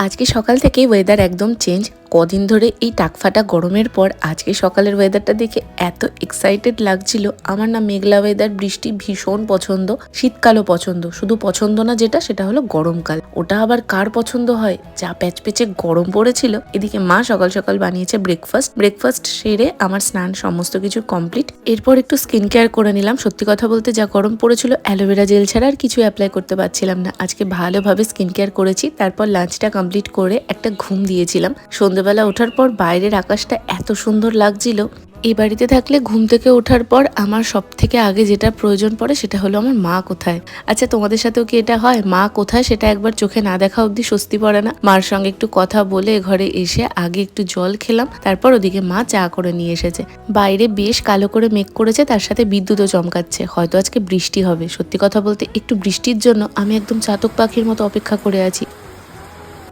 আজকে সকাল থেকেই ওয়েদার একদম চেঞ্জ। কদিন ধরে এই টাকফাটা গরমের পর আজকে সকালের ওয়েদারটা দেখে এত এক্সাইটেড লাগছিল। আমার না মেঘলা ওয়েদার, বৃষ্টি ভীষণ পছন্দ, শীতকালও পছন্দ, শুধু পছন্দ না যেটা সেটা হলো গরমকাল। ওটা আবার কার পছন্দ হয়? যা প্যাচপেচে গরম পড়েছিল। এদিকে মা সকাল সকাল বানিয়েছে ব্রেকফাস্ট সেরে আমার স্নান সমস্ত কিছু কমপ্লিট। এরপর একটু স্কিন কেয়ার করে নিলাম। সত্যি কথা বলতে যা গরম পড়েছিল, অ্যালোভেরা জেল ছাড়া আর কিছু অ্যাপ্লাই করতে পারছিলাম না। আজকে ভালোভাবে স্কিন কেয়ার করেছি, তারপর লাঞ্চটা কমপ্লিট করে একটা ঘুম দিয়েছিলাম। সন্ধ্যেবেলা ওঠার পর বাইরের আকাশটা এত সুন্দর লাগছিল। এই বাড়িতে থাকলে ঘুম থেকে ওঠার পর আমার সব থেকে আগে যেটা প্রয়োজন পড়ে সেটা হলো আমার মা কোথায়। আচ্ছা, তোমাদের সাথেও কি এটা হয়? মা কোথায় সেটা একবার চোখে না দেখা অবধি স্বস্তি পড়ে না। মার সঙ্গে একটু কথা বলে ঘরে এসে আগে একটু জল খেলাম, তারপর ওদিকে মা চা করে নিয়ে এসেছে। বাইরে বেশ কালো করে মেঘ করেছে, তার সাথে বিদ্যুৎও চমকাচ্ছে। হয়তো আজকে বৃষ্টি হবে। সত্যি কথা বলতে একটু বৃষ্টির জন্য আমি একদম চাতক পাখির মতো অপেক্ষা করে আছি।